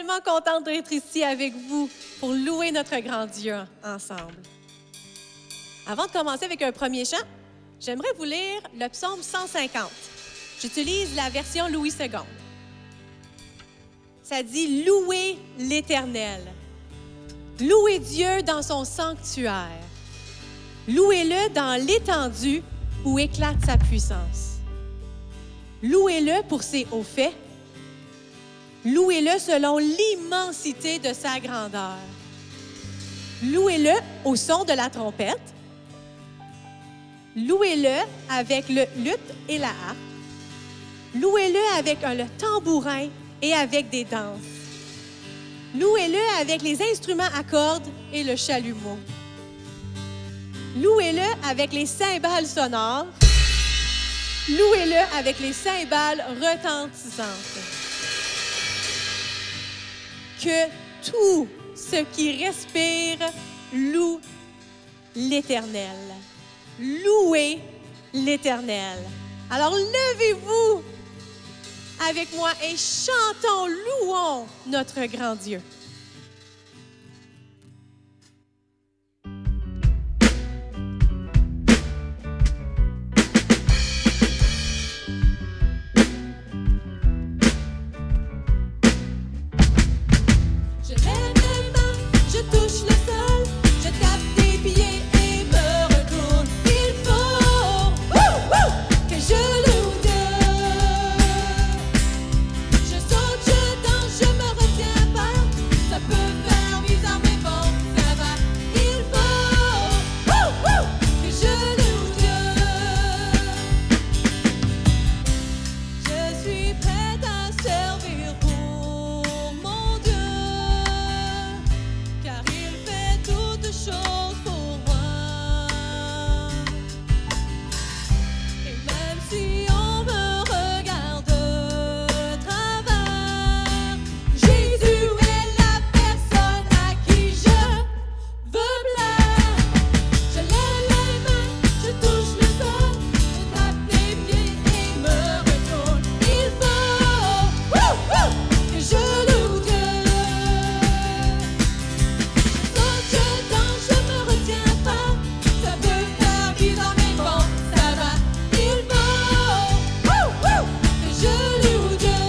tellement contente d'être ici avec vous pour louer notre grand Dieu ensemble. Avant de commencer avec un premier chant, j'aimerais vous lire le psaume 150. J'utilise la version Louis II. Ça dit « Louez l'Éternel ». Louez Dieu dans son sanctuaire. Louez-le dans l'étendue où éclate sa puissance. Louez-le pour ses hauts faits. Louez-le selon l'immensité de sa grandeur. Louez-le au son de la trompette. Louez-le avec le luth et la harpe. Louez-le avec le tambourin et avec des danses. Louez-le avec les instruments à cordes et le chalumeau. Louez-le avec les cymbales sonores. Louez-le avec les cymbales retentissantes. Que tout ce qui respire loue l'Éternel. Louez l'Éternel. Alors levez-vous avec moi et chantons, louons notre grand Dieu. Je lève les mains, je touche le sol, je tape des pieds et me retourne. Il faut que je loue Dieu. Je saute, je danse, je me retiens pas. Ça peut faire bizarre, mais bon, ça va. Il faut que je loue Dieu. Je suis prête à servir pour mon Dieu, car il fait toutes choses pour moi. Et même si on me regarde de travers, Jésus est la personne à qui je veux plaire. Je lève les mains, je touche le sol, je tape des pieds et me retourne. Il faut que je loue Dieu. Je saute, je danse, je me retiens pas. Ça peut faire bizarre, mais bon, ça va. Il faut que je loue Dieu.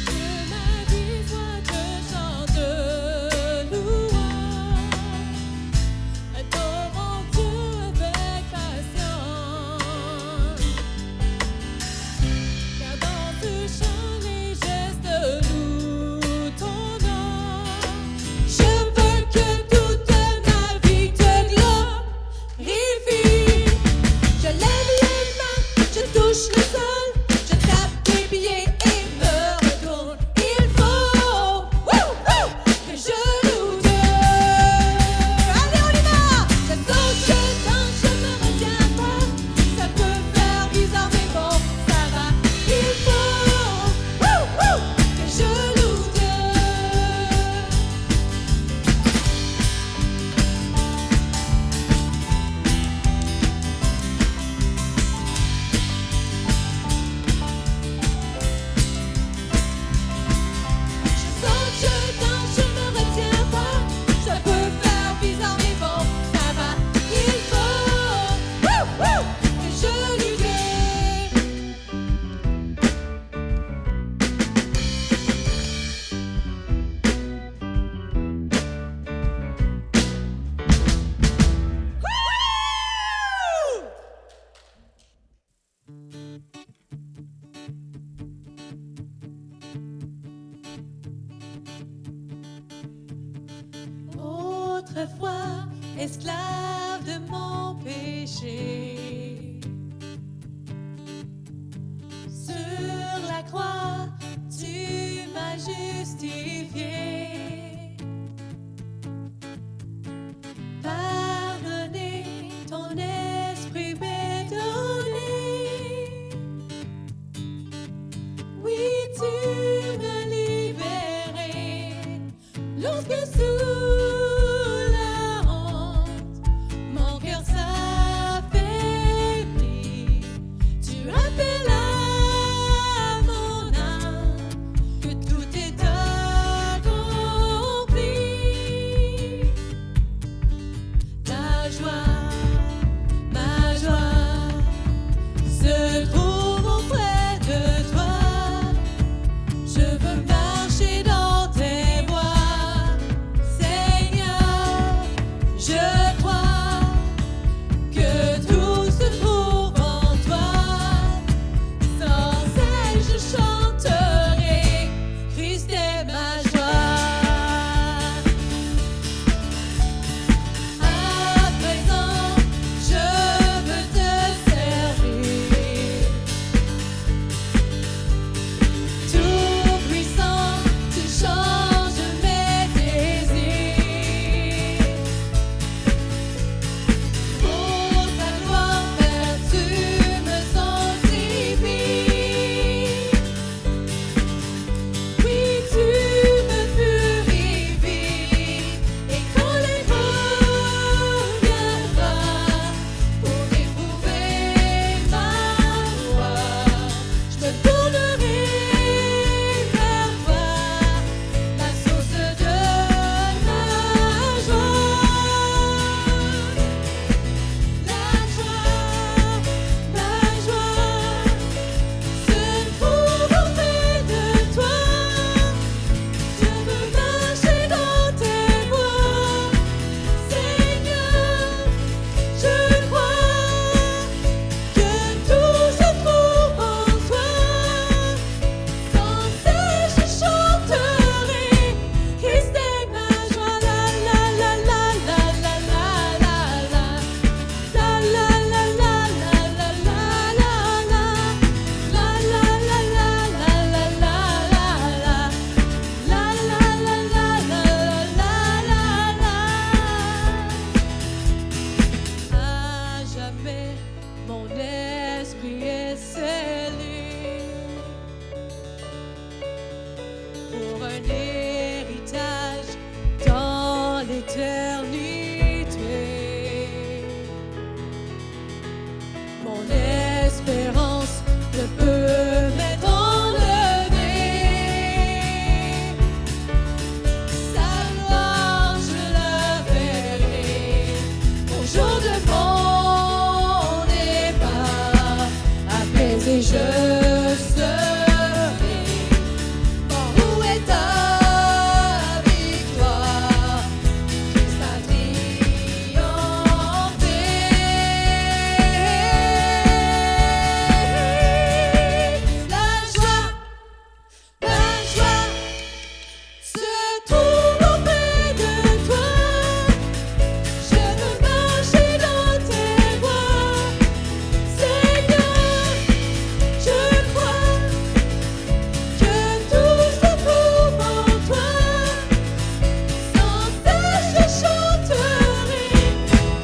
Que ma vie soit que chant de louange, adorant Dieu avec patience. Car dans ce chant, les gestes louent ton nom. Je veux que toute ma vie te glorifie. Je lève les mains, je touche le sol, je tape des pieds et me retourne. Il faut que je loue Dieu. Allez, on y va! Je saute, je danse, je me retiens pas. Ça peut faire bizarre, mais bon, ça va. Il faut que je loue Dieu. Je saute, je danse, je me retiens pas. Ça peut faire bizarre, mais bon, ça va. Il faut que je loue Dieu. Autrefois, esclave de mon péché, sur la croix, tu m'as justifié. Pardonné, ton esprit m'est donné. Oui, tu m'as libéré. Lorsque sous la honte, mon cœur s'affaiblit, tu appelles à mon âme. ma joie se trouve auprès de toi. Je veux marcher dans tes voies, Seigneur. Je crois que tout se trouve en toi. Sans cesse je chanterai, Christ est ma joie. À présent, je veux te servir. Tout puissant, tu changes mes désirs. Pour ta gloire, Père, tu me sanctifies. Oui, tu me purifies. Et quand l'épreuve viendra pour éprouver ma foi, je me tournerai vers toi, la source de ma joie. La joie se trouve auprès de toi. Je veux marcher dans tes voies, Seigneur. Je crois que tout se trouve en toi. Sans cesse je chanterai, Christ est ma joie. La la la la la la la la la. La la la la la la la la la. La la la la la la la la la. La la la la la la la. À jamais mon esprit est scellé pour un héritage dans l'éternité. Mon espérance ne peut m'être enlevée. Sa gloire, je la verrai au jour de mon départ. Apaisé, je serai. Or, où est ta victoire? Christ a triomphé. La joie se trouve auprès de toi. Je veux marcher dans tes voies, Seigneur. Je crois que tout se trouve en toi. Sans cesse je chanterai,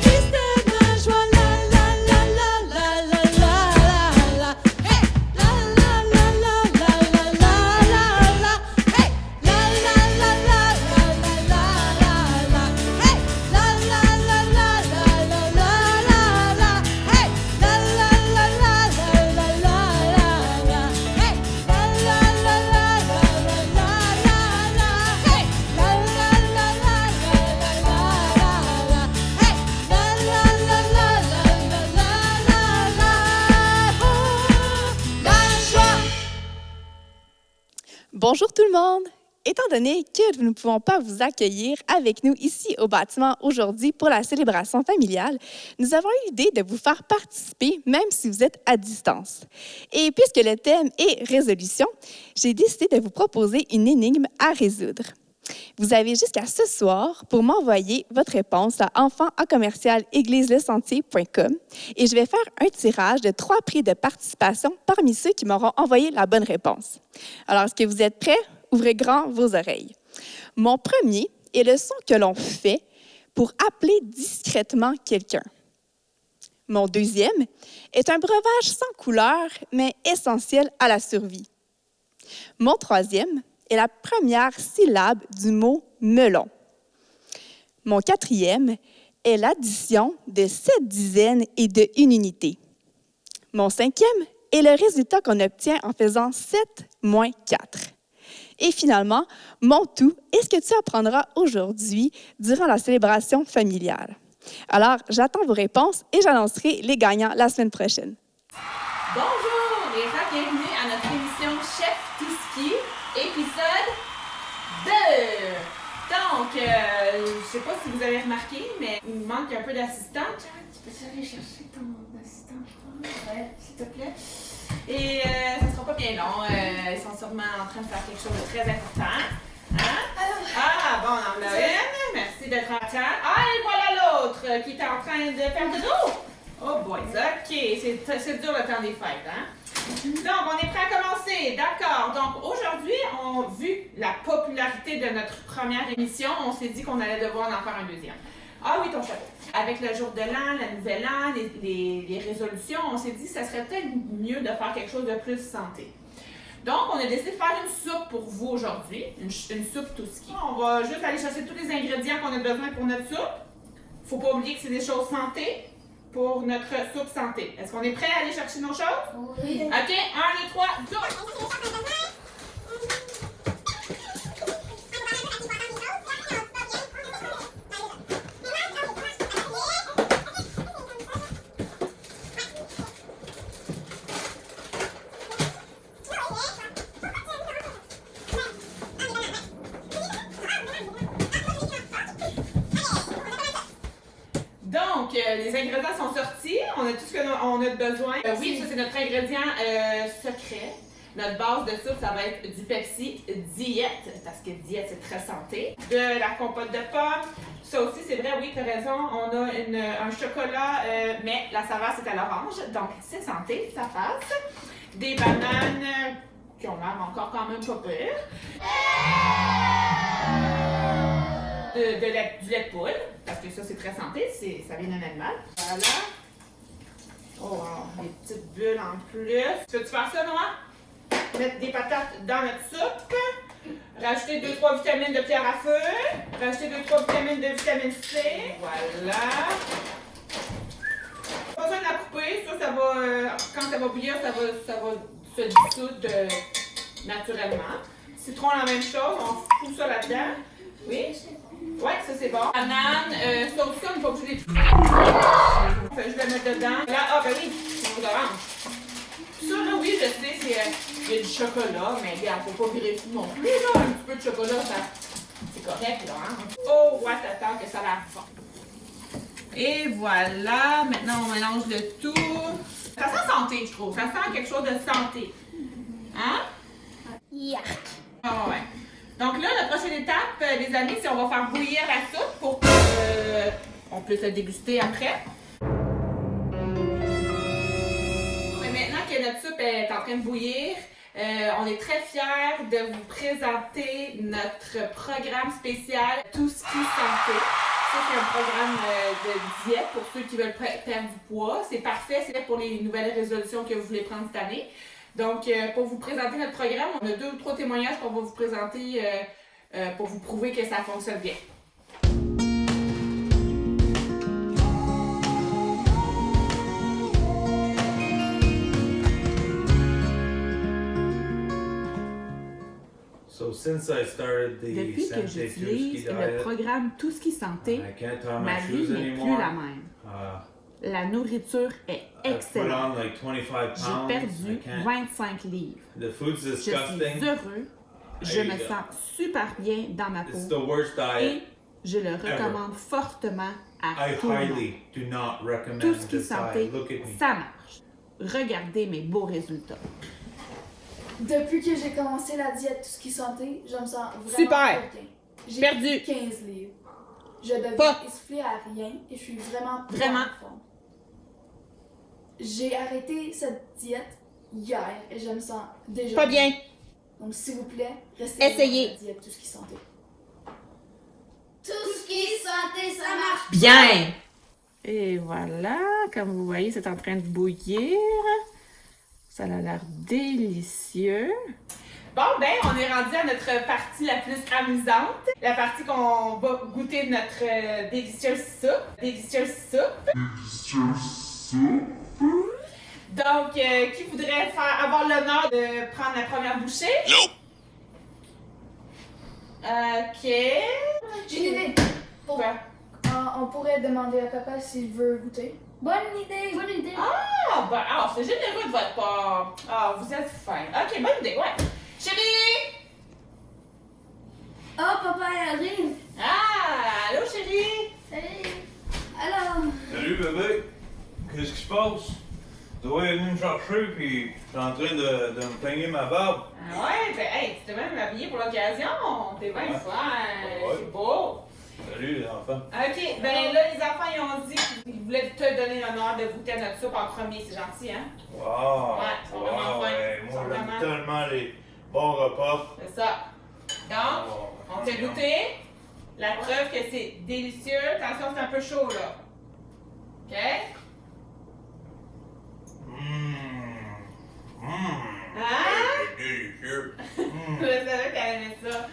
Christ est ma joie. La la la la la la la la. Hey! La la la la la la la la la. Hey! La la la la la la la la la. Hey! La la la la la la la la la. Hey! La la la la la la la la la. Hey! La la la la la la la la la. Hey! La la la la la la la la. Hey! La la la la la la la la. La joie. Bonjour tout le monde! Étant donné que nous ne pouvons pas vous accueillir avec nous ici au bâtiment aujourd'hui pour la célébration familiale, nous avons eu l'idée de vous faire participer même si vous êtes à distance. Et puisque le thème est résolution, j'ai décidé de vous proposer une énigme à résoudre. Vous avez jusqu'à ce soir pour m'envoyer votre réponse à enfants@égliselesentier.com et je vais faire un tirage de 3 prix de participation parmi ceux qui m'auront envoyé la bonne réponse. Alors, est-ce que vous êtes prêts? Ouvrez grand vos oreilles. Mon premier est le son que l'on fait pour appeler discrètement quelqu'un. Mon deuxième est un breuvage sans couleur, mais essentiel à la survie. Mon troisième est la première syllabe du mot « melon ». Mon quatrième est l'addition de 7 dizaines et de 1 unité. Mon cinquième est le résultat qu'on obtient en faisant 7 moins 4. Et finalement, mon tout est ce que tu apprendras aujourd'hui durant la célébration familiale. Alors, j'attends vos réponses et j'annoncerai les gagnants la semaine prochaine. Bonjour et bienvenue à notre émission Chef Touski, épisode 2. Donc, je sais pas si vous avez remarqué, mais il manque un peu d'assistant. Tu peux aller chercher ton assistant, je crois? Ouais, s'il te plaît. Et ça sera pas bien long. Ils sont sûrement en train de faire quelque chose de très important. Hein? Ah, bon, on en a une. Merci d'être en temps. Ah, et voilà l'autre qui est en train de faire de l'eau. Oh boy, ok, c'est dur le temps des fêtes, hein? Donc, on est prêt à commencer, d'accord. Donc, aujourd'hui, vu la popularité de notre première émission, on s'est dit qu'on allait devoir en faire un deuxième. Ah oui, ton chapeau. Avec le jour de l'an, la nouvelle an, les résolutions, on s'est dit que ça serait peut-être mieux de faire quelque chose de plus santé. Donc, on a décidé de faire une soupe pour vous aujourd'hui, une soupe Touski. On va juste aller chercher tous les ingrédients qu'on a besoin pour notre soupe. Faut pas oublier que c'est des choses santé pour notre soupe santé. Est-ce qu'on est prêt à aller chercher nos choses? Oui. OK, 1, 2, 3, go! Donc, les ingrédients sont sortis. On a tout ce qu'on a besoin. Oui, ça, c'est notre ingrédient secret. Notre base de soupe, ça va être du Pepsi Diète, parce que Diète, c'est très santé. De la compote de pommes. Ça aussi, c'est vrai, oui, tu as raison. On a un chocolat, mais la saveur, c'est à l'orange. Donc, c'est santé, ça passe. Des bananes qui ont l'air encore quand même pas pire. Du lait de poule, parce que ça, c'est très santé, ça vient d'un animal. Voilà. Oh, wow, des petites bulles en plus. Tu veux-tu faire ça, Noah? Mettre des patates dans notre soupe. Rajouter 2-3 vitamines de pierre à feu. Rajouter 2-3 vitamines de vitamine C. Voilà. Pas besoin de la couper. Ça va, quand ça va bouillir, ça va se dissoudre naturellement. Citron, la même chose. On fout ça là-dedans. Oui? Ouais, ça c'est bon. Banane, ça aussi, on n'est pas obligé de... Je vais le mettre dedans. Là, ah ben oui, c'est d'orange. Ça, là, oui, je sais, il y a du chocolat, mais regarde, faut pas virer tout non plus, là. Un petit peu de chocolat, c'est correct, là, hein. Oh, ouais, t'attends que ça a l'air bon. Et voilà, maintenant on mélange le tout. Ça sent santé, je trouve. Ça sent quelque chose de santé. Hein? Yark. Ah ouais. Donc là, la prochaine étape, les amis, c'est on va faire bouillir la soupe pour qu'on puisse la déguster après. Mais maintenant que notre soupe est en train de bouillir, on est très fiers de vous présenter notre programme spécial Touski Santé. Ça, c'est un programme de diète pour ceux qui veulent perdre du poids. C'est parfait, c'est fait pour les nouvelles résolutions que vous voulez prendre cette année. Donc, pour vous présenter notre programme, on a 2 ou 3 témoignages qu'on va vous présenter pour vous prouver que ça fonctionne bien. So since I started the Depuis que Santé j'utilise Touski le diet, programme Touski Santé, I can't tie ma my vie shoes n'est plus anymore. la même. La nourriture est I put excellente. on like 25 J'ai pounds. I perdu can't. 25 livres. The food's Je suis disgusting. heureux. Je me sens super bien dans ma It's peau. the worst Et diet. je le recommande fortement à I tout le monde. highly do not recommend Tout ce qui est this santé, diet. Look at me. ça marche. Regardez mes beaux résultats. Depuis que j'ai commencé la diète tout ce qui santé, je me sens vraiment Super. bien. J'ai Perdu. pris 15 livres. Je deviens Pas. essoufflée à rien et je suis vraiment pas Vraiment. en forme. J'ai arrêté cette diète hier et je me sens déjà Pas bien. Donc s'il vous plaît, restez Essayez. dans la diète tout ce qui santé. Tout ce qui est santé, ça marche. Bien. Et voilà, comme vous voyez, c'est en train de bouillir. Ça a l'air délicieux. Bon, ben, on est rendu à notre partie la plus amusante. La partie qu'on va goûter notre délicieuse soupe. Délicieuse soupe. Donc, qui voudrait avoir l'honneur de prendre la première bouchée? Nope. OK. J'ai une idée. Pour Quoi? On pourrait demander à papa s'il veut goûter. Bonne idée! Bonne idée! C'est généreux de votre part. Ah, vous êtes fin. OK, bonne idée, ouais. Chérie! Oh, papa, elle arrive! Ah, allô, chérie? Salut! Alors, Salut bébé, qu'est-ce qui se passe? Toi est venu me chercher puis je suis en train de me peigner ma barbe. Ah ouais, hey, tu t'es même habillé pour l'occasion. T'es bien Ouais. fin. Ouais. C'est beau. Salut les enfants. OK, ben là, les enfants, ils ont dit qu'ils voulaient te donner l'honneur de goûter à notre soupe en premier. C'est gentil, hein? Wow! Ouais, ils sont vraiment fins. ouais, Ils moi sont j'aime vraiment- tellement les bons repas. C'est ça. Donc, Oh, on fait goûter. La preuve que c'est délicieux. Attention, c'est un peu chaud, là. OK? Hein? C'est délicieux. Je savais qu'elle aimait ça.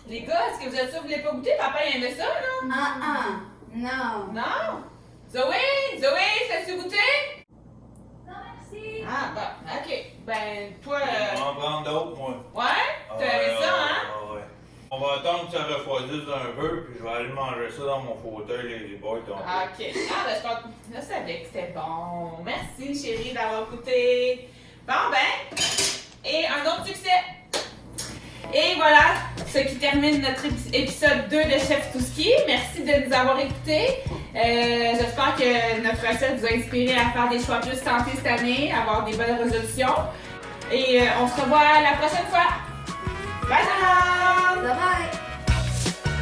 Les gars, est-ce que vous êtes sûrs que vous voulez pas goûter? Papa, il aimait ça, là? non! Non? Zoé? Zoé, fais-tu goûter? Non, merci! Ah, bah, OK. Ben, toi, On va en prendre d'autres, moi. ouais? T'as aimé ça, hein? Ouais. On va attendre que ça refroidisse un peu, puis je vais aller manger ça dans mon fauteuil, les boys. OK. Ah, ben, je savais que c'était bon. Merci, chérie, d'avoir goûté. Bon, ben, et un autre succès. Et voilà, ce qui termine notre épisode 2 de Chef Touski. Merci de nous avoir écoutés. J'espère que notre recette vous a inspiré à faire des choix plus santé cette année, à avoir des bonnes résolutions. Et on se revoit la prochaine fois. Bye, tout le monde! Bye bye!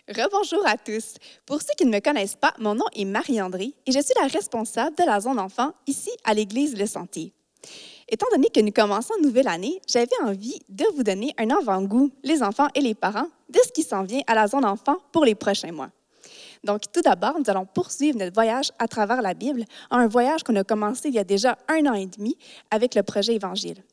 Rebonjour à tous. Pour ceux qui ne me connaissent pas, mon nom est Marie-André et je suis la responsable de la zone enfant ici à l'Église Le Sentier. Étant donné que nous commençons une nouvelle année, j'avais envie de vous donner un avant-goût, les enfants et les parents, de ce qui s'en vient à la zone enfant pour les prochains mois. Donc, tout d'abord, nous allons poursuivre notre voyage à travers la Bible, un voyage qu'on a commencé il y a déjà 1 an et demi avec le projet Évangile.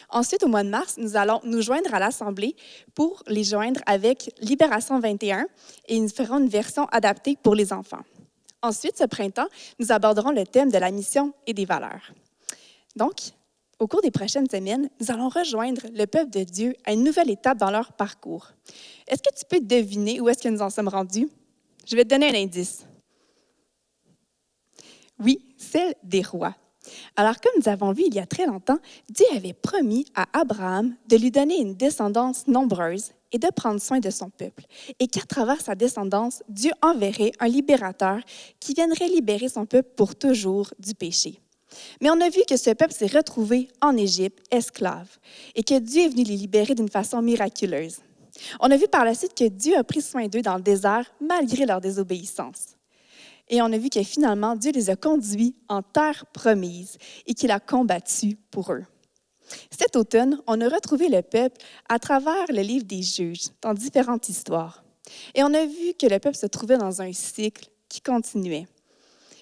Ensuite, au mois de mars, nous allons nous joindre à l'Assemblée pour les joindre avec Libération 21 et nous ferons une version adaptée pour les enfants. Ensuite, ce printemps, nous aborderons le thème de la mission et des valeurs. Donc, au cours des prochaines semaines, nous allons rejoindre le peuple de Dieu à une nouvelle étape dans leur parcours. Est-ce que tu peux deviner où est-ce que nous en sommes rendus? Je vais te donner un indice. Oui, celle des rois. Alors, comme nous avons vu il y a très longtemps, Dieu avait promis à Abraham de lui donner une descendance nombreuse et de prendre soin de son peuple, et qu'à travers sa descendance, Dieu enverrait un libérateur qui viendrait libérer son peuple pour toujours du péché. Mais on a vu que ce peuple s'est retrouvé en Égypte, esclave, et que Dieu est venu les libérer d'une façon miraculeuse. On a vu par la suite que Dieu a pris soin d'eux dans le désert malgré leur désobéissance. Et on a vu que finalement, Dieu les a conduits en terre promise et qu'il a combattu pour eux. Cet automne, on a retrouvé le peuple à travers le livre des Juges, dans différentes histoires. Et on a vu que le peuple se trouvait dans un cycle qui continuait.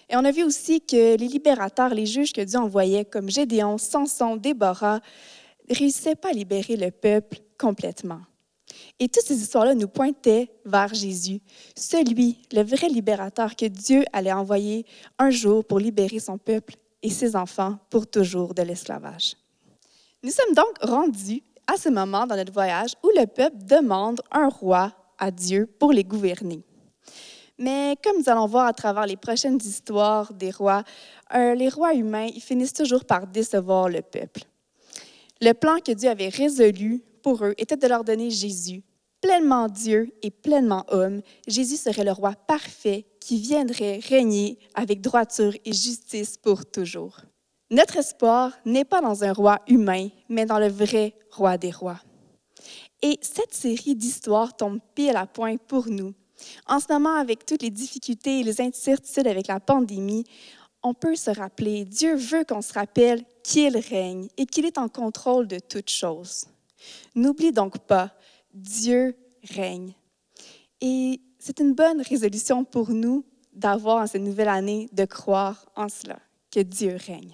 Et on a vu aussi que les libérateurs, les juges que Dieu envoyait, comme Gédéon, Samson, Déborah, ne réussissaient pas à libérer le peuple complètement. Et toutes ces histoires-là nous pointaient vers Jésus, celui, le vrai libérateur que Dieu allait envoyer un jour pour libérer son peuple et ses enfants pour toujours de l'esclavage. Nous sommes donc rendus à ce moment dans notre voyage où le peuple demande un roi à Dieu pour les gouverner. Mais comme nous allons voir à travers les prochaines histoires des rois, les rois humains ils finissent toujours par décevoir le peuple. Le plan que Dieu avait résolu pour eux était de leur donner Jésus, pleinement Dieu et pleinement homme. Jésus serait le roi parfait qui viendrait régner avec droiture et justice pour toujours. Notre espoir n'est pas dans un roi humain, mais dans le vrai roi des rois. Et cette série d'histoires tombe pile à point pour nous. En ce moment, avec toutes les difficultés et les incertitudes avec la pandémie, on peut se rappeler, Dieu veut qu'on se rappelle qu'il règne et qu'il est en contrôle de toutes choses. N'oublie donc pas, Dieu règne. Et c'est une bonne résolution pour nous d'avoir en cette nouvelle année de croire en cela, que Dieu règne.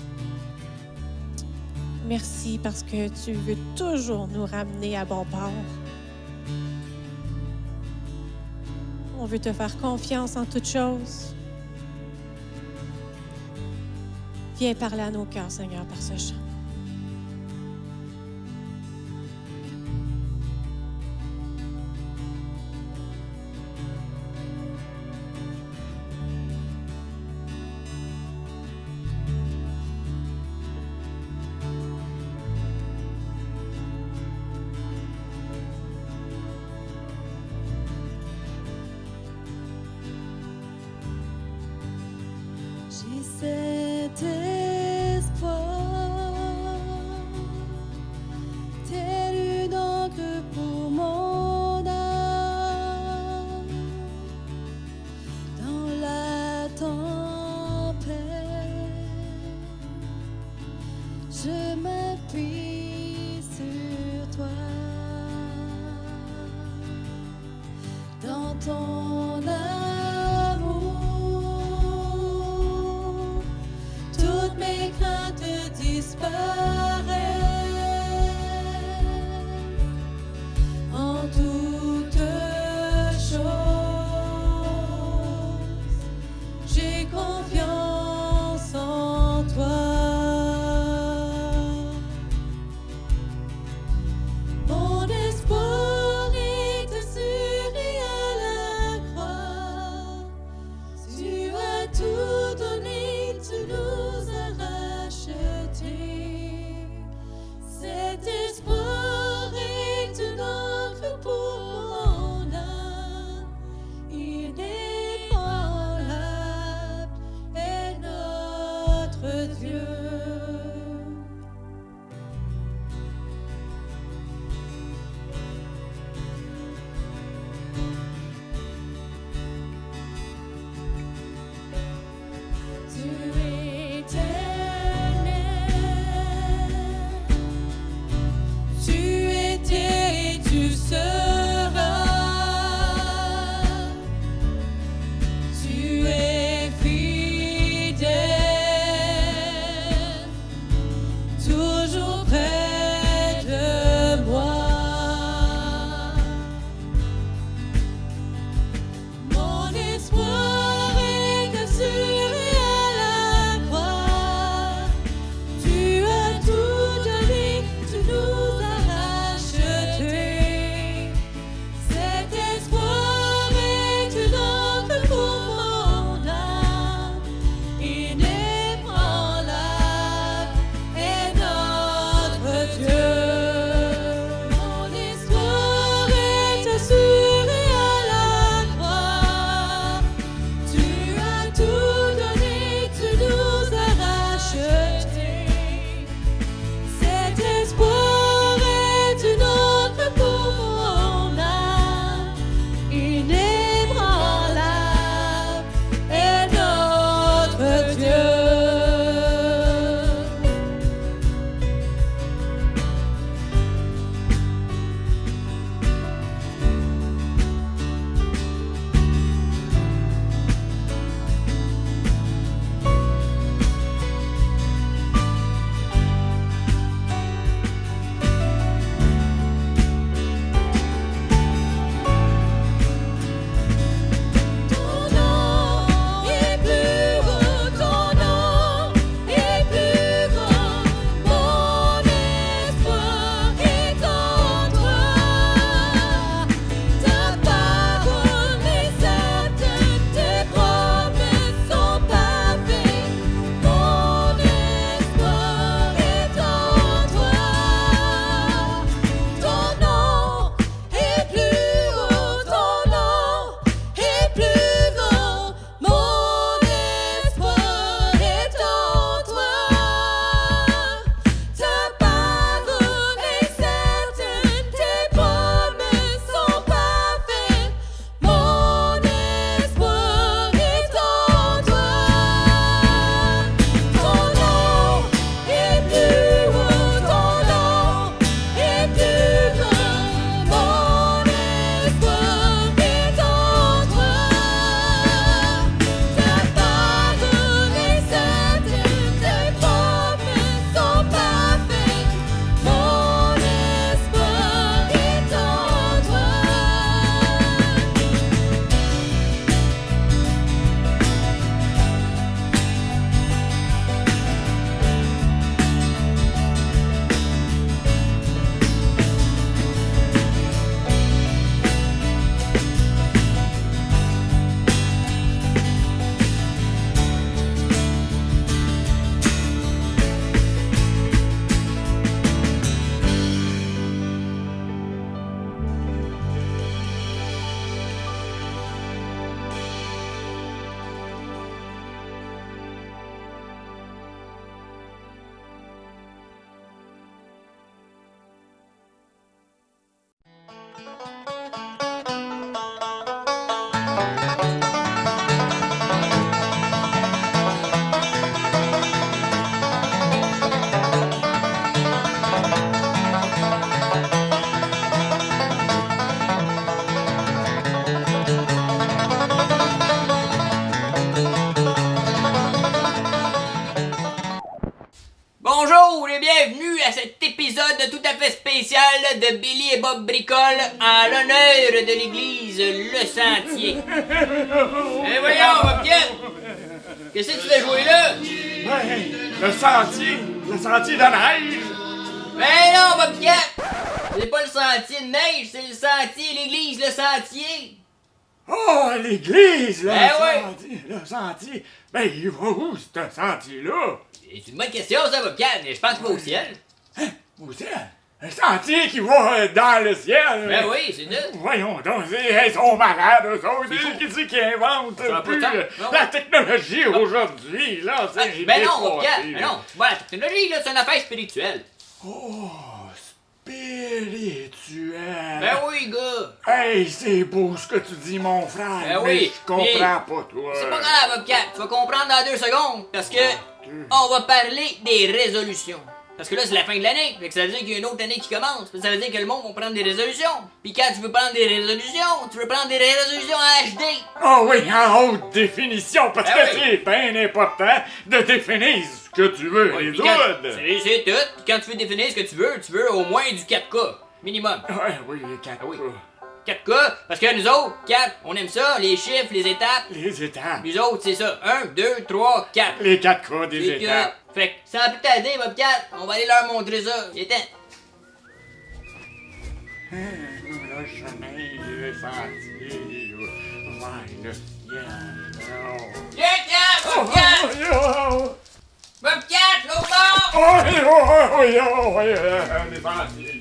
Merci parce que tu veux toujours nous ramener à bon port. On veut te faire confiance en toutes choses. Viens parler à nos cœurs, Seigneur, par ce chant. J'ai cet espoir, tel une encre pour mon âme. Dans la tempête, je m'appuie sur toi. Dans ton amour, toutes mes craintes disparaissent. En toutes choses, j'ai confiance en toi. Mon espoir est assuré à la croix. Tu as tout donné, tu nous as rachetés. Cet espoir est une encre pour mon âme. Inébranlable est notre Dieu. Tu es éternel, tu étais et tu seras. Tu es fidèle, fait spécial de Billy et Bob Bricole en l'honneur de l'église Le Sentier. Eh voyons, Bobcat! Qu'est-ce que tu fais jouer là? Ben, le sentier de neige. Ben non, Bobcat! C'est pas le sentier de neige, c'est le sentier, l'église Le Sentier. Oh, l'église, Ben le sentier. Ben, il va où, ce sentier-là? C'est une bonne question, ça, Bobcat, mais je pense qu'il va au ciel. Hein? Au ciel? Un sentier qui va dans le ciel? Ben oui, c'est ça. Voyons donc, ils sont malades, eux autres. Qui c'est qui invente Ça va plus pas tant. la technologie aujourd'hui, là? Ah, C'est ben non, dépassé, Bobcat, là. ben non. Voilà, la technologie, là, c'est une affaire spirituelle. Oh, spirituel. Ben oui, gars. Hey, c'est beau ce que tu dis, mon frère. Ben mais oui, je comprends pas, toi. C'est pas grave, Bobcat, tu vas comprendre dans 2 secondes, parce que on va parler des résolutions. Parce que là, c'est la fin de l'année, fait que ça veut dire qu'il y a une autre année qui commence. Ça veut dire que le monde va prendre des résolutions. Puis quand tu veux prendre des résolutions, tu veux prendre des résolutions en HD. Oh oui, en haute définition, parce Ben que oui. c'est bien important de définir ce que tu veux Ouais, puis résoudre. c'est tout. Puis quand tu veux définir ce que tu veux au moins du 4K, minimum. Ouais, oui, les 4 Ah oui. 4K, parce que nous autres, 4, on aime ça, les chiffres, les étapes. Les étapes. Nous autres, c'est ça. 1, 2, 3, 4. Les 4 cas des C'est étapes. tout. Fait que, sans plus tarder, Bobcat, on va aller leur montrer ça. Il est temps. Le chemin, le sentier, ouais, le ciel. Viens, Bobcat! Bobcat, l'autre bord! Les sentiers.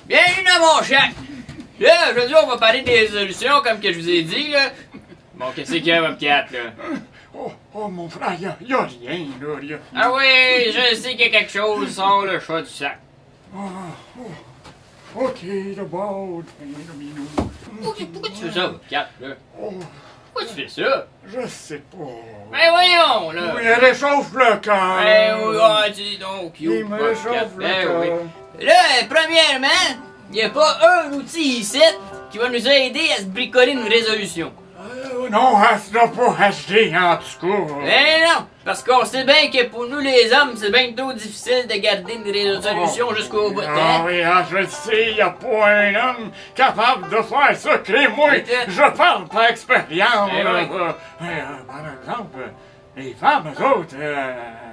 Bienvenue dans mon chac! Là, aujourd'hui, on va parler des résolutions, comme que je vous ai dit, là. Bon, qu'est-ce qu'il y a, Bobcat, là? Oh, mon frère, y a rien, là, y a... Ah oui, je sais qu'il y a quelque chose, sort le chat du sac. Ok, d'abord, Pourquoi tu fais ça, Bobcat, là? Pourquoi tu fais ça? je sais pas. Ben voyons, là! Oui, elle réchauffe le cœur. Ben oui, ah, dis donc, cute, Il me Bobcat. réchauffe le Ben cœur. oui. Là, premièrement, il n'y a pas un outil ici qui va nous aider à se bricoler une résolution. Non, elle sera pas acheté, en tout cas. Ben non, parce qu'on sait bien que pour nous les hommes, c'est bien trop difficile de garder une résolution jusqu'au bout. Ah oui, je le sais, y a pas un homme capable de faire ça, crée-moi. Peut-être. Je parle par expérience. Eh oui. Par exemple, les femmes, eux autres,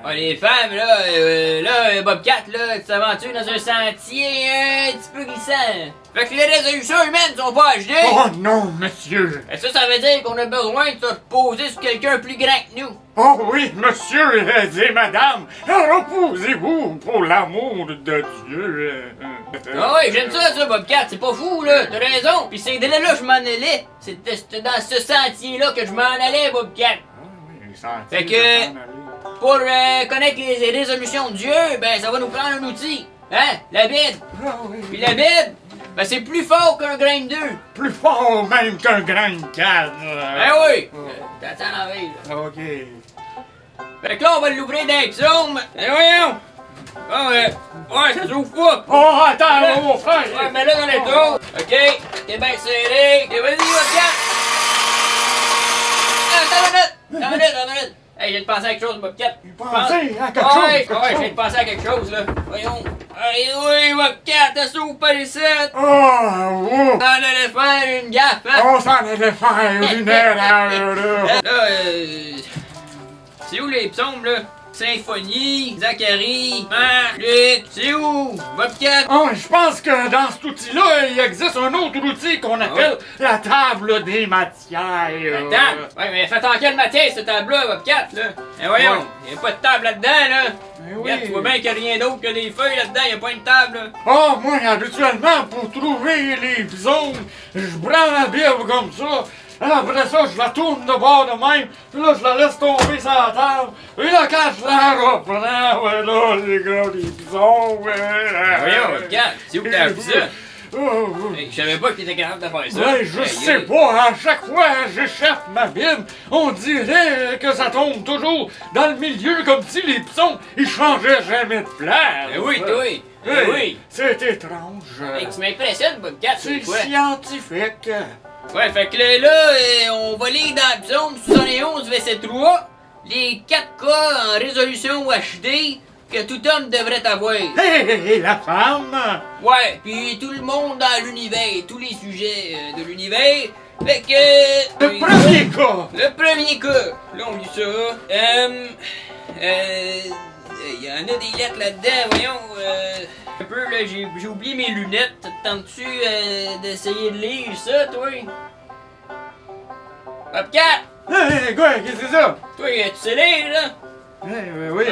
Ah, les femmes, là, Bobcat, là, tu t'aventures dans un sentier un petit peu glissant. Fait que les résolutions humaines sont pas HD. Oh non, monsieur. Et ça veut dire qu'on a besoin de se reposer sur quelqu'un plus grand que nous. Oh oui, monsieur et madame, reposez-vous pour l'amour de Dieu. Ah oui, j'aime ça, Bobcat, c'est pas fou, là, t'as raison. Pis c'est de là que je m'en allais. C'était dans ce sentier-là que je m'en allais, Bobcat. Fait que, pour connaître les résolutions de Dieu, ben ça va nous prendre un outil. Hein? La Bible. Puis la Bible, ben c'est plus fort qu'un grain de 2. Plus fort même qu'un grain de canne. Ben oui. T'attends l'envers, là. Ok. Fait que là, on va l'ouvrir d'un psaume. Ben voyons. Ah ouais, ça s'ouvre pas. Oh, attends, mon frère. Ouais, mais là dans les trous. OK, t'es bien serré. Et vas-y, Bobcat. Attends une minute. Hey, j'ai de penser à quelque chose, Bobcat. Pensez à quelque Ah chose. ouais, quelque ouais, chose. j'ai de penser à quelque chose, là. Voyons. Allez, oui, Bobcat, t'as s'ouvre pas les sept. Oh, oh. On allait faire une gaffe, hein. On s'en allait faire une erreur, là. Là, c'est où les psaumes, là? Symphonie, Zacharie, Marc, Luc, c'est où? Bobcat? Oh, je pense que dans cet outil-là, il existe un autre outil qu'on appelle la table des matières. Attends! Ouais, mais faites en quelle matière, cette table-là, Bobcat, là? Eh voyons, Ouais. y a pas de table là-dedans, là! Eh Regarde, oui. tu vois bien qu'il y a rien d'autre que des feuilles là-dedans, y a pas une table, là! Oh, moi, habituellement, pour trouver les bisons, je prends la Bible comme ça. Après ça, je la tourne de bord de même, puis là, je la laisse tomber sur la table. Et là, quand je la reprends, ouais, là, les gars, les bisons, Voyons, Bobcat, c'est où que t'as appris ça? Oh, Hey, je savais pas que t'étais capable de faire ça! ouais, je sais pas, à chaque fois que j'échappe ma Bible, on dirait que ça tombe toujours dans le milieu comme si les psaumes, ils changeaient jamais de place. Eh oui, toi! Eh Hey, oui! c'est étrange. Hey, tu m'impressionnes, Bobcat, C'est c'est quoi? scientifique. Ouais, fait que là, on va lire dans le psaume 71, verset 3. les 4 cas en résolution HD que tout homme devrait avoir. Hé, la femme! Ouais, puis tout le monde dans l'univers, tous les sujets de l'univers. Fait que... Le premier cas! Le premier cas. Là, on lit ça. Il y en a des lettres là-dedans, voyons. Un peu, là, j'ai oublié mes lunettes. Tentes-tu d'essayer de lire ça, toi? Bobcat! Hé, quoi, qu'est-ce que c'est ça? Toi, tu sais lire, là? Oui.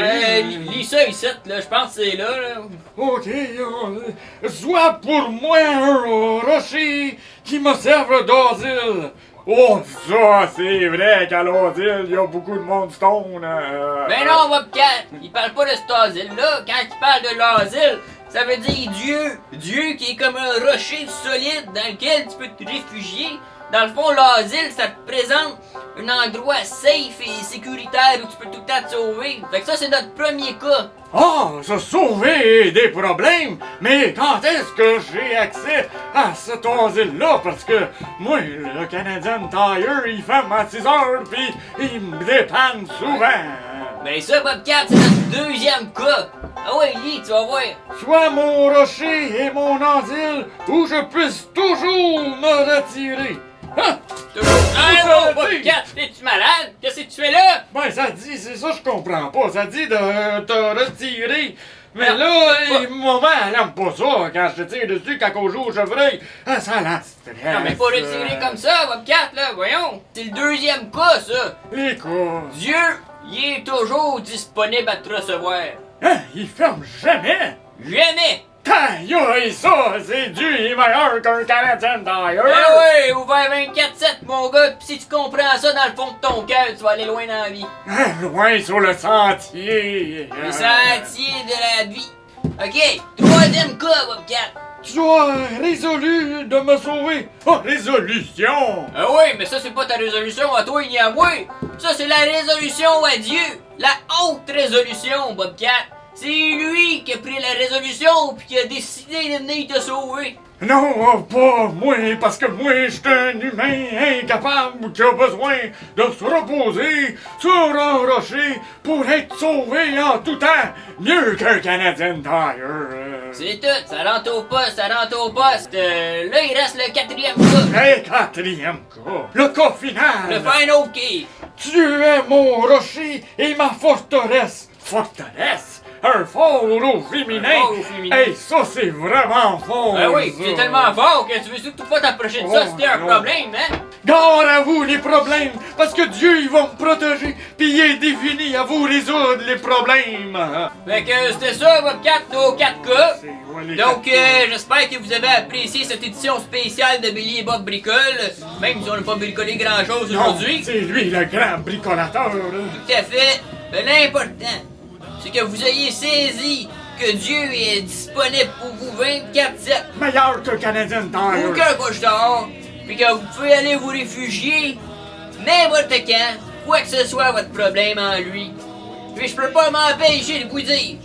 Lis ça ici, là, je pense que c'est là, là. Ok, soit pour moi un rocher qui me serve d'asile. Oh, ça, c'est vrai qu'à l'asile, il y a beaucoup de monde stone. Ben non, Bobcat, il parle pas de cet asile-là. Quand il parle de l'asile, ça veut dire Dieu. Dieu qui est comme un rocher solide dans lequel tu peux te réfugier. Dans le fond, l'asile, ça te présente un endroit safe et sécuritaire où tu peux tout le temps te sauver. Fait que ça, c'est notre premier cas. Ah, se sauver des problèmes? Mais quand est-ce que j'ai accès à cet asile-là? Parce que moi, le Canadian Tire, il fait ma 6 heures pis il me dépanne souvent. Ben ça, Bobcat, c'est notre deuxième cas. Ah ouais, lis, tu vas voir. Soit mon rocher et mon asile où je puisse toujours me retirer. Hein? Ah, Bobcat, t'es-tu malade? Qu'est-ce que tu fais là? Ben, ça dit, c'est ça, je comprends pas. Ça dit de te retirer. Mais Non, là, maman, elle aime pas ça quand je te tire dessus, quand on joue au chevreuil. Ça la stresse. Non, mais pas retirer comme ça, Bobcat, là, voyons. C'est le deuxième cas, ça. Les cas. Dieu, il est toujours disponible à te recevoir. Hein, il ferme jamais. Jamais. Aïe, ça, c'est Dieu, il est meilleur qu'un Canadien Tire. Eh oui, ouvert 24/7, mon gars, pis si tu comprends ça dans le fond de ton cœur, tu vas aller loin dans la vie. Loin sur le sentier. Le sentier de la vie. OK, troisième cas, Bobcat. Tu as résolu de me sauver. Oh, résolution. Ah oui, mais ça, c'est pas ta résolution à toi ni à moi. Ça, c'est la résolution à Dieu. La haute résolution, Bobcat. C'est lui qui a pris la résolution puis qui a décidé de venir te sauver. Non, pas moi, parce que moi, je suis un humain incapable qui a besoin de se reposer sur un rocher pour être sauvé en tout temps, mieux qu'un Canadien Tire. C'est tout, ça rentre au poste, ça rentre au poste. Là, il reste le quatrième cas. Et quatrième cas, le cas final. Le final key. Tu es mon rocher et ma forteresse. Forteresse? Un fort au féminin? Un fort au féminin. Hey, ça, c'est vraiment fort. Ben oui, ça. c'est tellement fort que tu veux surtout pas t'approcher de ça, Oh, c'était un non. problème, hein? Gare à vous les problèmes, parce que Dieu, il va me protéger, puis il est défini à vous résoudre les problèmes. Fait que c'était ça, Bobcat, nos 4 cas. C'est moi, les Donc, quatre j'espère que vous avez apprécié cette édition spéciale de Billy et Bob Bricole, même si on n'a pas bricolé grand-chose Non, aujourd'hui. c'est lui le grand bricolateur. là. Tout à fait. Mais l'important, c'est que vous ayez saisi que Dieu est disponible pour vous 24/7, Meilleur que le Canadien Tire. aucun couche-tard, puis que vous pouvez aller vous réfugier n'importe quand, quoi que ce soit votre problème en lui. Puis je peux pas m'empêcher de vous dire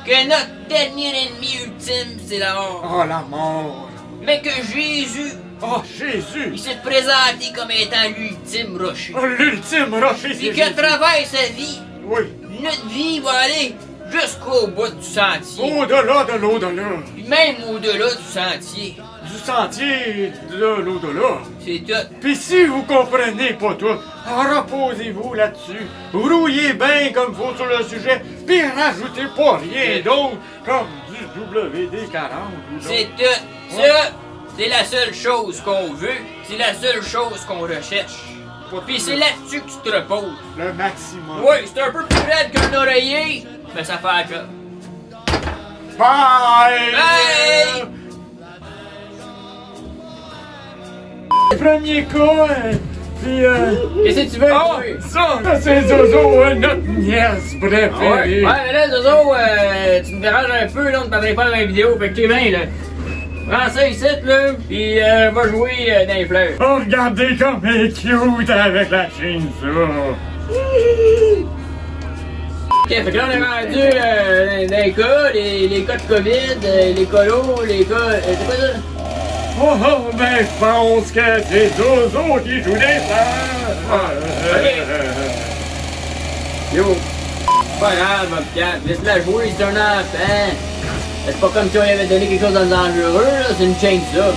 que notre dernier ennemi ultime, c'est la mort. Oh, la mort. Mais que Jésus, Oh, Jésus. il s'est présenté comme étant l'ultime rocher. Oh, l'ultime rocher, Puis c'est qu'à Jésus. travers sa vie, Oui. notre vie va aller jusqu'au bout du sentier. Au-delà de l'au-delà. Puis même au-delà du sentier. Du sentier de l'au-delà. C'est tout. Puis si vous comprenez pas tout, reposez-vous là-dessus. Rouillez bien comme faut sur le sujet, puis rajoutez pas rien d'autre, comme du WD-40 ou d'autres. C'est tout. Ça, c'est la seule chose qu'on veut. C'est la seule chose qu'on recherche. Puis c'est là-dessus que tu te reposes. Le maximum. Oui, c'est un peu plus raide qu'un oreiller, mais ça fait un job. Bye! Bye! Premier cas, puis Qu'est-ce que tu veux? Ah, toi? ça, c'est Zozo, notre nièce préférée. Ouais, mais là, Zozo, tu me déranges un peu, là, on t'avait pas dans la vidéo, fait que t'es bien, là. Prends ça ici, là, pis va jouer dans les fleurs. Oh, regardez comme elle est cute avec la chaîne, ça. Ok, fait que là, on est rendu dans les cas, les cas de COVID, les colos, les cas... c'est quoi ça? Oh, ben, je pense que c'est Zozo qui joue des fleurs. Ok. Yo, pas grave, Bobcat. Laisse-la jouer, c'est un enfant. C'est pas comme si on lui avait donné quelque chose de dangereux, là. C'est une chainsaw.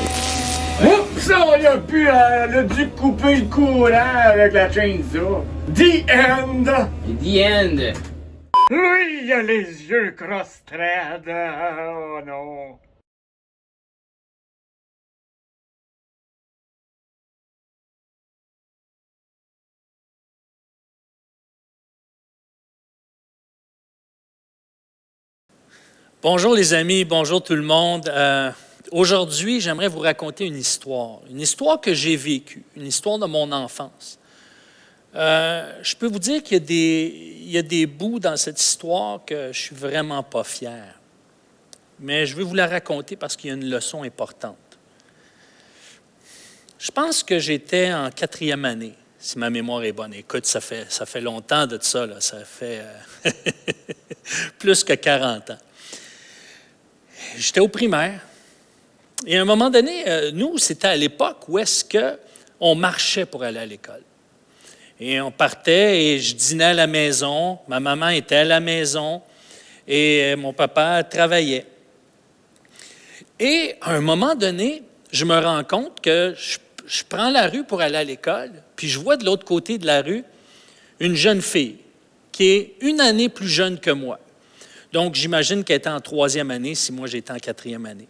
Oups, on a dû couper le courant avec la chainsaw. The end! The end. Lui, il a les yeux cross-trades. Oh non. Bonjour les amis, bonjour tout le monde. Aujourd'hui, j'aimerais vous raconter une histoire que j'ai vécue, une histoire de mon enfance. Je peux vous dire qu'il y a des bouts dans cette histoire que je suis vraiment pas fier. Mais je vais vous la raconter parce qu'il y a une leçon importante. Je pense que j'étais en 4e année, si ma mémoire est bonne. Écoute, ça fait longtemps de ça, là. Ça fait plus que 40 ans. J'étais au primaire. Et à un moment donné, nous, c'était à l'époque où est-ce qu'on marchait pour aller à l'école. Et on partait et je dînais à la maison. Ma maman était à la maison et mon papa travaillait. Et à un moment donné, je me rends compte que je prends la rue pour aller à l'école, puis je vois de l'autre côté de la rue une jeune fille qui est une année plus jeune que moi. Donc, j'imagine qu'elle était en 3e année si moi j'étais en 4e année.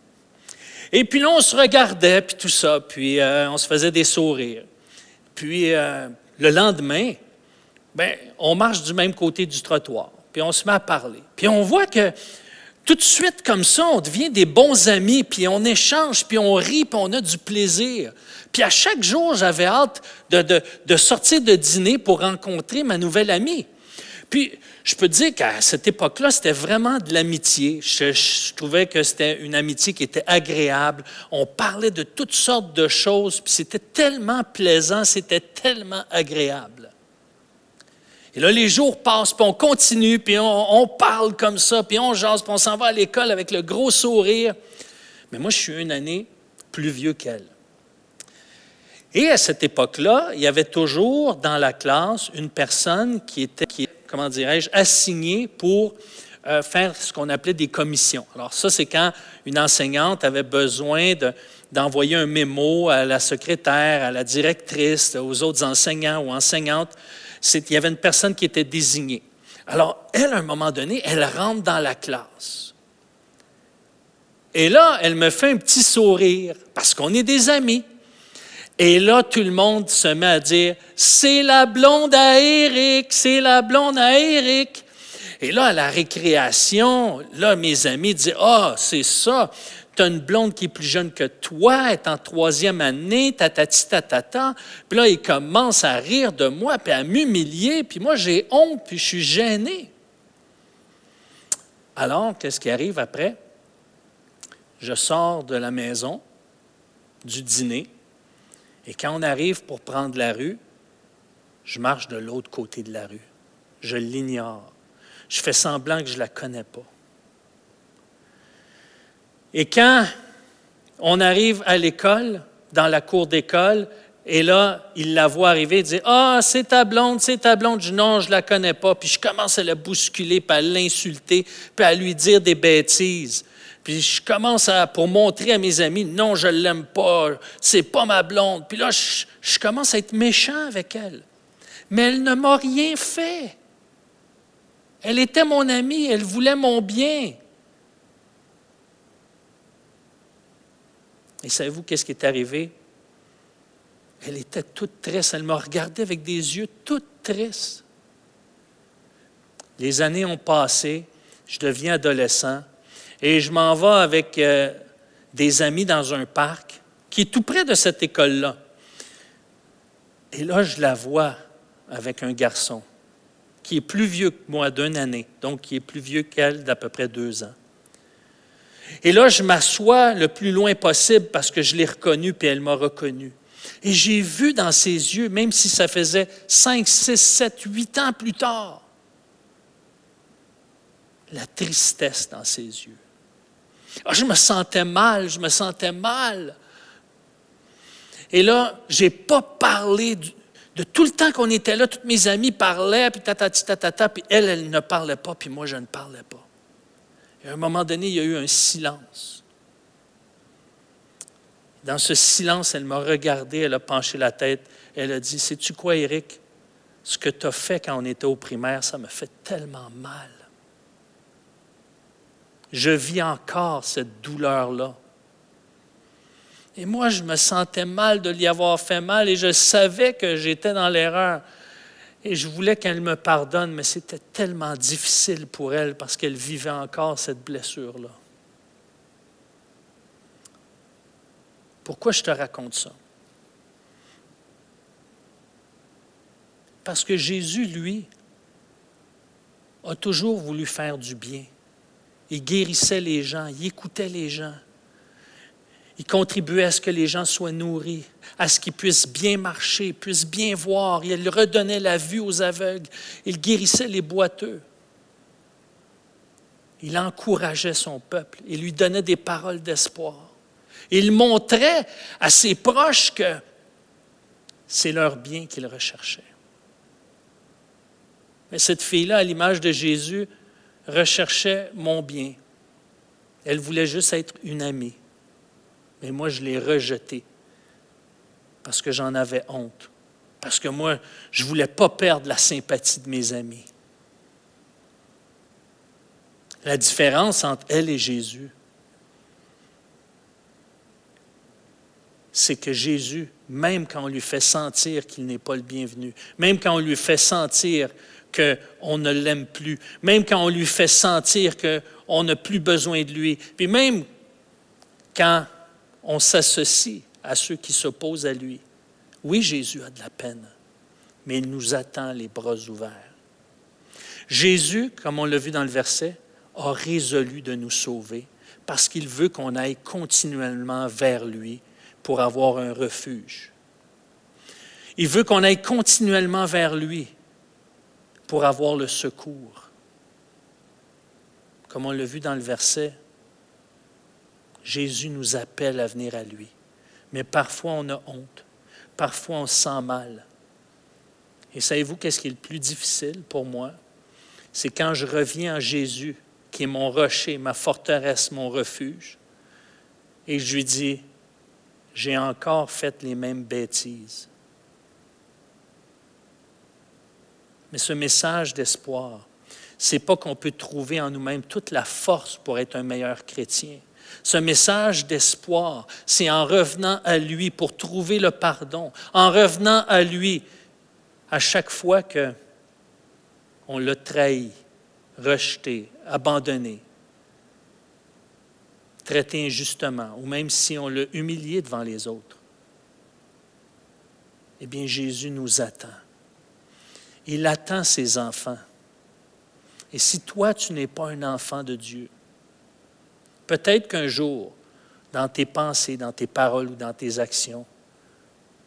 Et puis là, on se regardait, puis tout ça, puis on se faisait des sourires. Puis le lendemain, on marche du même côté du trottoir, puis on se met à parler. Puis on voit que tout de suite, comme ça, on devient des bons amis, puis on échange, puis on rit, puis on a du plaisir. Puis à chaque jour, j'avais hâte de sortir de dîner pour rencontrer ma nouvelle amie. Puis, je peux te dire qu'à cette époque-là, c'était vraiment de l'amitié. Je trouvais que c'était une amitié qui était agréable. On parlait de toutes sortes de choses, puis c'était tellement plaisant, c'était tellement agréable. Et là, les jours passent, puis on continue, puis on parle comme ça, puis on jase, puis on s'en va à l'école avec le gros sourire. Mais moi, je suis une année plus vieux qu'elle. Et à cette époque-là, il y avait toujours dans la classe une personne qui était assignée pour faire ce qu'on appelait des commissions. Alors ça, c'est quand une enseignante avait besoin d'envoyer un mémo à la secrétaire, à la directrice, aux autres enseignants ou enseignantes. Il y avait une personne qui était désignée. Alors, elle, à un moment donné, elle rentre dans la classe. Et là, elle me fait un petit sourire, parce qu'on est des amis. Et là, tout le monde se met à dire « C'est la blonde à Éric, c'est la blonde à Éric. » Et là, à la récréation, là, mes amis disent « Ah, c'est ça, tu as une blonde qui est plus jeune que toi, elle est en 3e année, tatati tatata. » Puis là, ils commencent à rire de moi, puis à m'humilier, puis moi, j'ai honte, puis je suis gêné. Alors, qu'est-ce qui arrive après? Je sors de la maison, du dîner, et quand on arrive pour prendre la rue, je marche de l'autre côté de la rue. Je l'ignore. Je fais semblant que je ne la connais pas. Et quand on arrive à l'école, dans la cour d'école, et là, il la voit arriver, il dit « Ah, c'est ta blonde, c'est ta blonde. » Je dis « Non, je ne la connais pas. » Puis je commence à la bousculer, puis à l'insulter, puis à lui dire des bêtises. Puis je commence pour montrer à mes amis, non, je ne l'aime pas, c'est pas ma blonde. Puis là, je commence à être méchant avec elle. Mais elle ne m'a rien fait. Elle était mon amie, elle voulait mon bien. Et savez-vous qu'est-ce qui est arrivé? Elle était toute triste, elle m'a regardé avec des yeux toute tristes. Les années ont passé, je deviens adolescent. Et je m'en vais avec des amis dans un parc qui est tout près de cette école-là. Et là, je la vois avec un garçon qui est plus vieux que moi d'1 année, donc qui est plus vieux qu'elle d'à peu près 2 ans. Et là, je m'assois le plus loin possible parce que je l'ai reconnue puis elle m'a reconnu. Et j'ai vu dans ses yeux, même si ça faisait 5, 6, 7, 8 ans plus tard, la tristesse dans ses yeux. Ah, je me sentais mal. Et là, je n'ai pas parlé De tout le temps qu'on était là, tous mes amis parlaient, puis tatati tatata, puis elle ne parlait pas, puis moi, je ne parlais pas. Et à un moment donné, il y a eu un silence. Dans ce silence, elle m'a regardé, elle a penché la tête, elle a dit, « Sais-tu quoi, Éric? Ce que tu as fait quand on était au primaire, ça me fait tellement mal. Je vis encore cette douleur-là. » Et moi, je me sentais mal de lui avoir fait mal et je savais que j'étais dans l'erreur. Et je voulais qu'elle me pardonne, mais c'était tellement difficile pour elle parce qu'elle vivait encore cette blessure-là. Pourquoi je te raconte ça? Parce que Jésus, lui, a toujours voulu faire du bien. Il guérissait les gens, il écoutait les gens. Il contribuait à ce que les gens soient nourris, à ce qu'ils puissent bien marcher, puissent bien voir. Il redonnait la vue aux aveugles. Il guérissait les boiteux. Il encourageait son peuple. Il lui donnait des paroles d'espoir. Il montrait à ses proches que c'est leur bien qu'il recherchait. Mais cette fille-là, à l'image de Jésus, recherchait mon bien. Elle voulait juste être une amie. Mais moi, je l'ai rejetée parce que j'en avais honte. Parce que moi, je ne voulais pas perdre la sympathie de mes amis. La différence entre elle et Jésus, c'est que Jésus, même quand on lui fait sentir qu'il n'est pas le bienvenu, même quand on lui fait sentir qu'on ne l'aime plus, même quand on lui fait sentir qu'on n'a plus besoin de lui, puis même quand on s'associe à ceux qui s'opposent à lui. Oui, Jésus a de la peine, mais il nous attend les bras ouverts. Jésus, comme on l'a vu dans le verset, a résolu de nous sauver parce qu'il veut qu'on aille continuellement vers lui pour avoir un refuge. Il veut qu'on aille continuellement vers lui pour avoir le secours. Comme on l'a vu dans le verset, Jésus nous appelle à venir à lui. Mais parfois, on a honte. Parfois, on se sent mal. Et savez-vous qu'est-ce qui est le plus difficile pour moi? C'est quand je reviens à Jésus, qui est mon rocher, ma forteresse, mon refuge, et je lui dis, j'ai encore fait les mêmes bêtises. Mais ce message d'espoir, ce n'est pas qu'on peut trouver en nous-mêmes toute la force pour être un meilleur chrétien. Ce message d'espoir, c'est en revenant à lui pour trouver le pardon, en revenant à lui à chaque fois qu'on l'a trahi, rejeté, abandonné, traité injustement, ou même si on l'a humilié devant les autres. Eh bien, Jésus nous attend. Il attend ses enfants. Et si toi, tu n'es pas un enfant de Dieu, peut-être qu'un jour, dans tes pensées, dans tes paroles ou dans tes actions,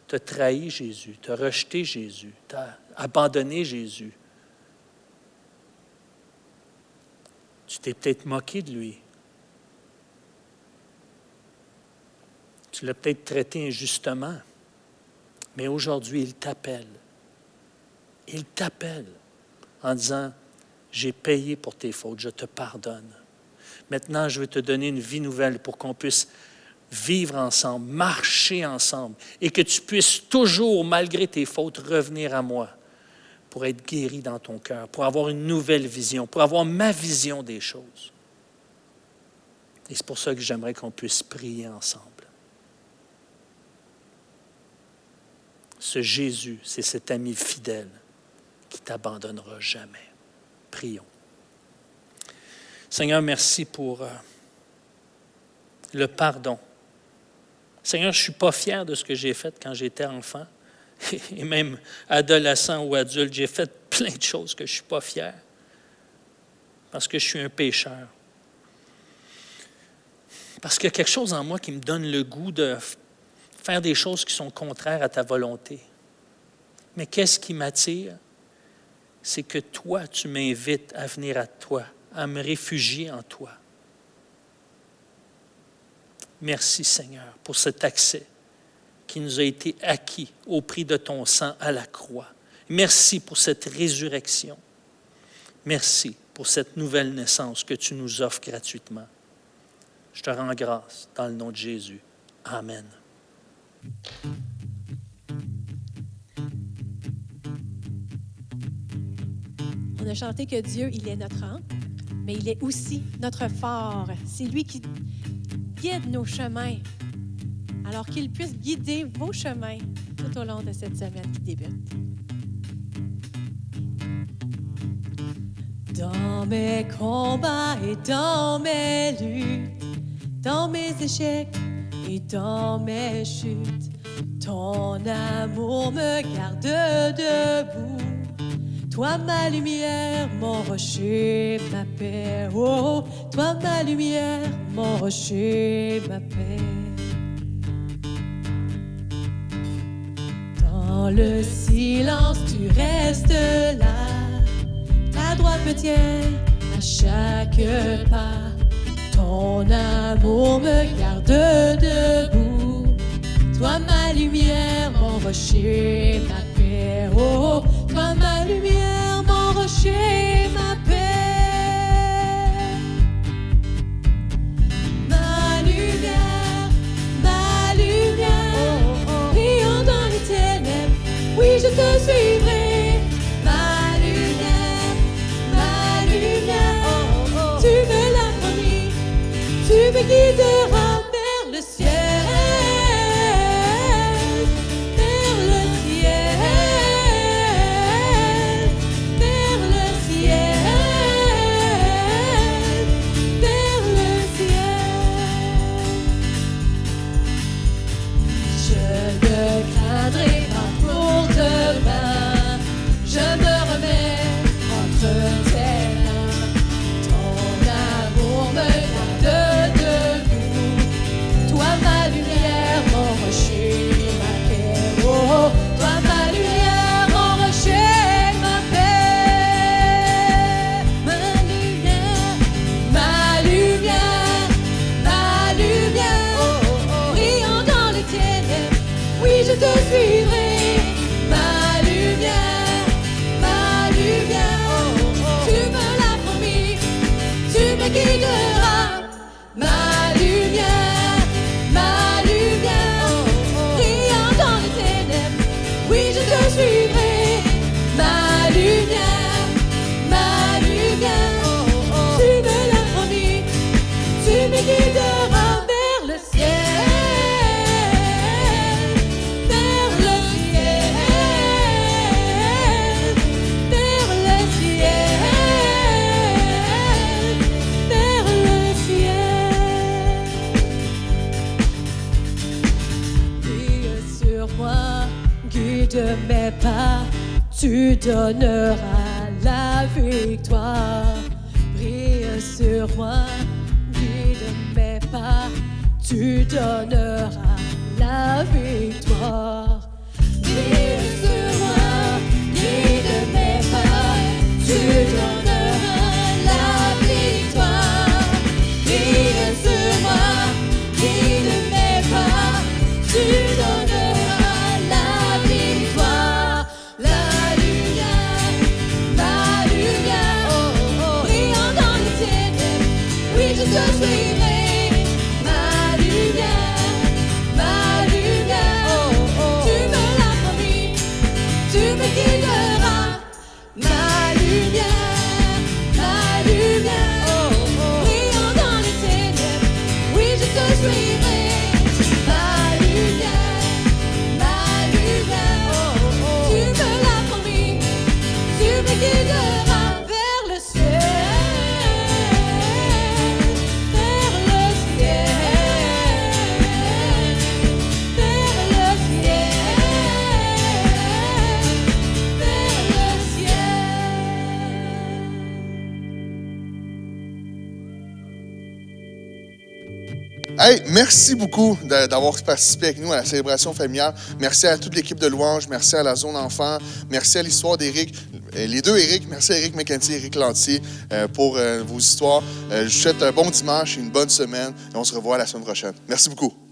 tu as trahi Jésus, tu as rejeté Jésus, tu as abandonné Jésus. Tu t'es peut-être moqué de lui. Tu l'as peut-être traité injustement. Mais aujourd'hui, il t'appelle. Il t'appelle en disant, j'ai payé pour tes fautes, je te pardonne. Maintenant, je veux te donner une vie nouvelle pour qu'on puisse vivre ensemble, marcher ensemble, et que tu puisses toujours, malgré tes fautes, revenir à moi pour être guéri dans ton cœur, pour avoir une nouvelle vision, pour avoir ma vision des choses. Et c'est pour ça que j'aimerais qu'on puisse prier ensemble. Ce Jésus, c'est cet ami fidèle qui ne t'abandonnera jamais. Prions. Seigneur, merci pour le pardon. Seigneur, je ne suis pas fier de ce que j'ai fait quand j'étais enfant. Et même adolescent ou adulte, j'ai fait plein de choses que je ne suis pas fier. Parce que je suis un pécheur. Parce qu'il y a quelque chose en moi qui me donne le goût de faire des choses qui sont contraires à ta volonté. Mais qu'est-ce qui m'attire? C'est que toi, tu m'invites à venir à toi, à me réfugier en toi. Merci Seigneur pour cet accès qui nous a été acquis au prix de ton sang à la croix. Merci pour cette résurrection. Merci pour cette nouvelle naissance que tu nous offres gratuitement. Je te rends grâce dans le nom de Jésus. Amen. On a chanté que Dieu, il est notre ancre, mais il est aussi notre phare. C'est lui qui guide nos chemins. Alors qu'il puisse guider vos chemins tout au long de cette semaine qui débute. Dans mes combats et dans mes luttes, dans mes échecs et dans mes chutes, ton amour me garde debout. Toi ma lumière, mon rocher, ma paix. Oh, toi ma lumière, mon rocher, ma paix. Dans le silence, tu restes là. Ta droite me tient à chaque pas. Ton amour me garde debout. Toi ma lumière, mon rocher, ma paix. Oh, toi ma lumière, mon rocher, ma paix. Ma lumière, brillant dans les ténèbres. Oui, je te suivrai. Ma lumière, tu me l'as promis. Tu me guideras vers le ciel. De mes pas, tu donneras la victoire. Brille sur moi, guide mes pas, tu donneras la victoire. Brille sur moi, guide mes pas, tu donneras la victoire. Brille sur moi, guide mes pas, tu donneras. Je suivrai ma lumière, tu me l'as promis, tu me guideras. Ma lumière, brillant dans les ténèbres, oui je te suivrai. Ma lumière, tu me l'as promis, tu me guideras vers le ciel. Hey, merci beaucoup d'avoir participé avec nous à la célébration familiale. Merci à toute l'équipe de louanges, merci à la zone enfant, merci à l'histoire d'Éric, les deux Éric, merci à Éric McKenzie et Éric Lantier pour vos histoires. Je vous souhaite un bon dimanche et une bonne semaine et on se revoit la semaine prochaine. Merci beaucoup.